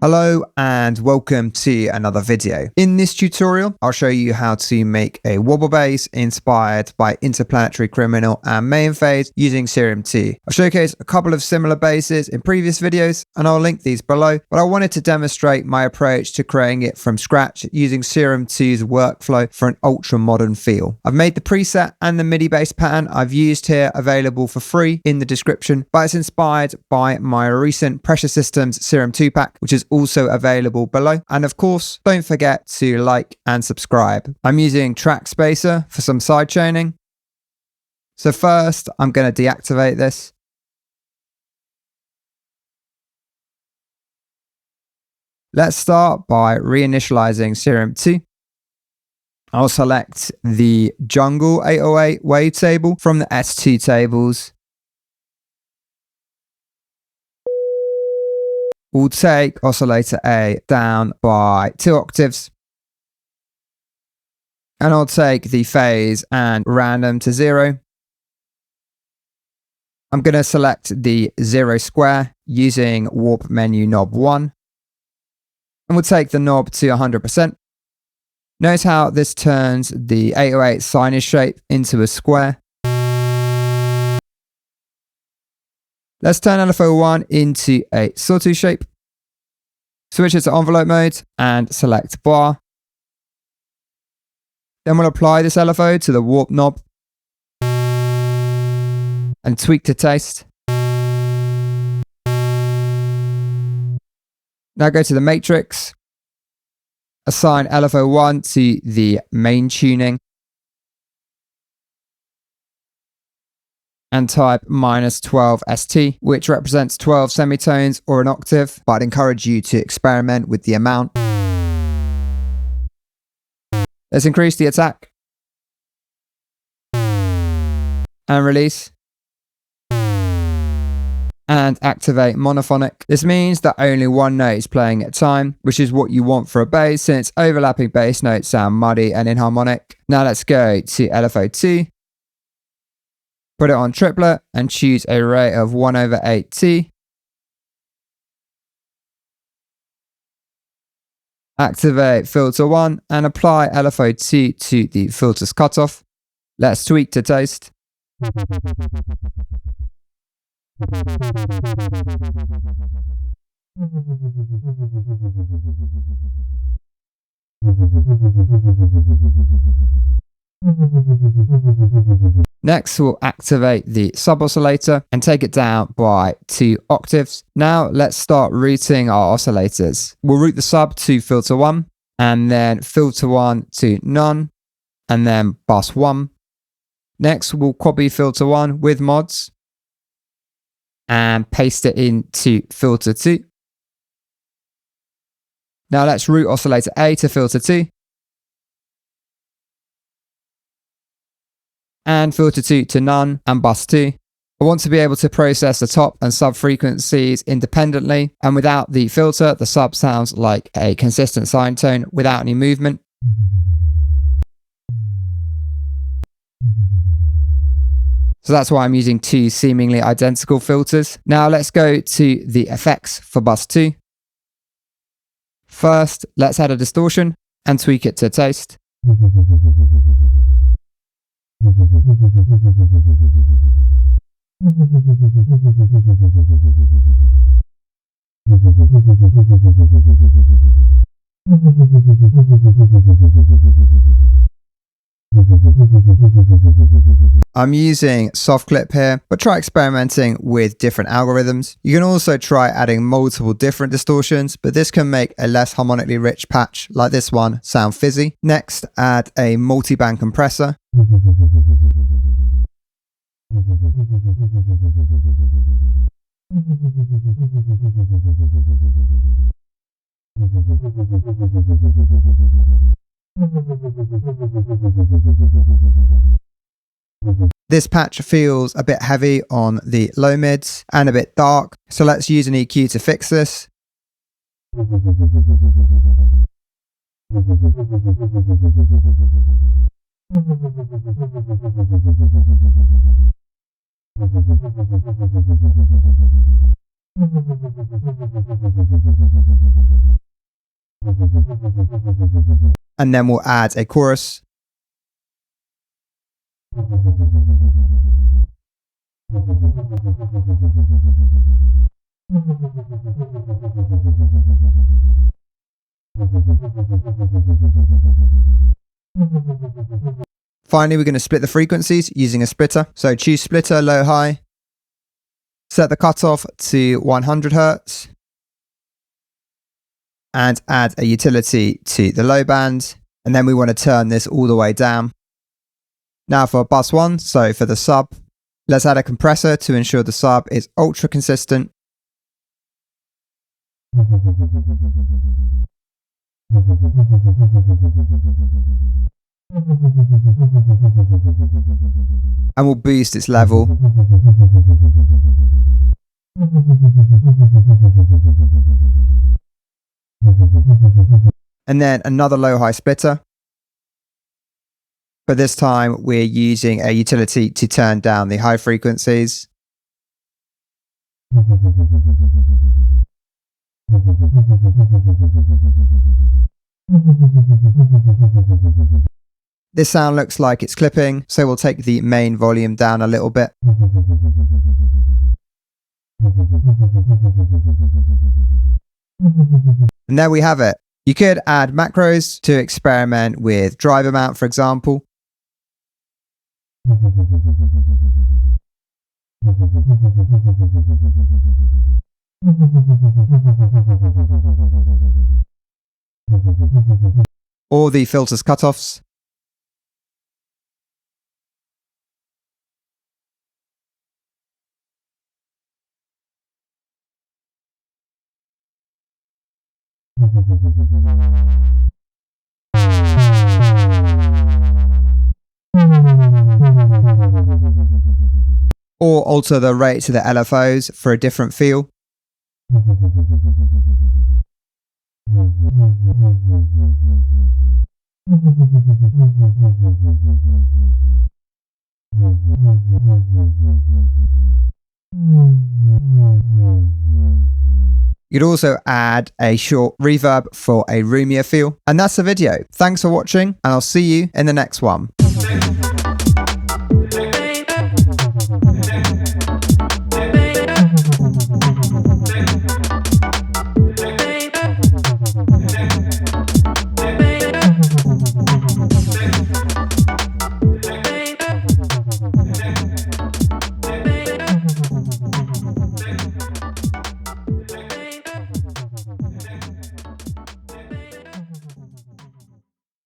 Hello and welcome to another video. In this tutorial, I'll show you how to make a wobble bass inspired by Interplanetary Criminal and Main Phase using Serum 2. I'll showcase a couple of similar basses in previous videos and I'll link these below, but I wanted to demonstrate my approach to creating it from scratch using Serum 2's workflow for an ultra modern feel. I've made the preset and the MIDI bass pattern I've used here available for free in the description, but it's inspired by my recent Pressure Systems Serum 2 pack, which is also available below. And of course, don't forget to like and subscribe. I'm using Track Spacer for some side chaining. So first, I'm going to deactivate this. Let's start by reinitializing Serum 2. I'll select the Jungle 808 wavetable from the S2 tables. We'll take oscillator A down by 2 octaves. And I'll take the phase and random to 0. I'm going to select the 0 square using warp menu knob 1. And we'll take the knob to 100%. Notice how this turns the 808 sinus shape into a square. Let's turn LFO 1 into a sawtooth shape. Switch it to envelope mode and select bar. Then we'll apply this LFO to the warp knob and tweak to taste. Now go to the matrix. Assign LFO 1 to the main tuning. And type -12 ST, which represents 12 semitones or an octave, but I'd encourage you to experiment with the amount. Let's increase the attack. And release. And activate monophonic. This means that only one note is playing at a time, which is what you want for a bass since overlapping bass notes sound muddy and inharmonic. Now let's go to LFO 2. Put it on triplet and choose a rate of 1/8T. Activate filter 1 and apply LFO 2 to the filter's cutoff. Let's tweak to taste. Next, we'll activate the sub-oscillator and take it down by 2 octaves. Now, let's start routing our oscillators. We'll route the sub to filter 1, and then filter 1 to none, and then bus 1. Next, we'll copy filter 1 with mods and paste it into filter 2. Now, let's route oscillator A to filter 2. And filter 2 to none and bus 2. I want to be able to process the top and sub frequencies independently, and without the filter, the sub sounds like a consistent sine tone without any movement. So that's why I'm using 2 seemingly identical filters. Now let's go to the effects for bus 2. First, let's add a distortion and tweak it to taste. I'm using soft clip here, but try experimenting with different algorithms. You can also try adding multiple different distortions, but this can make a less harmonically rich patch like this one sound fizzy. Next, add a multi-band compressor. This patch feels a bit heavy on the low mids and a bit dark, so let's use an EQ to fix this. And then we'll add a chorus. Finally, we're going to split the frequencies using a splitter. So choose splitter low high, set the cutoff to 100 Hz, and add a utility to the low band. And then we want to turn this all the way down. Now for bus 1, so for the sub, let's add a compressor to ensure the sub is ultra consistent. And we'll boost its level. And then another low-high splitter. But this time we're using a utility to turn down the high frequencies. This sound looks like it's clipping, so we'll take the main volume down a little bit. And there we have it. You could add macros to experiment with drive amount, for example. Or the filters cutoffs. Or alter the rate to the LFOs for a different feel. You'd also add a short reverb for a roomier feel. And that's the video. Thanks for watching, and I'll see you in the next one.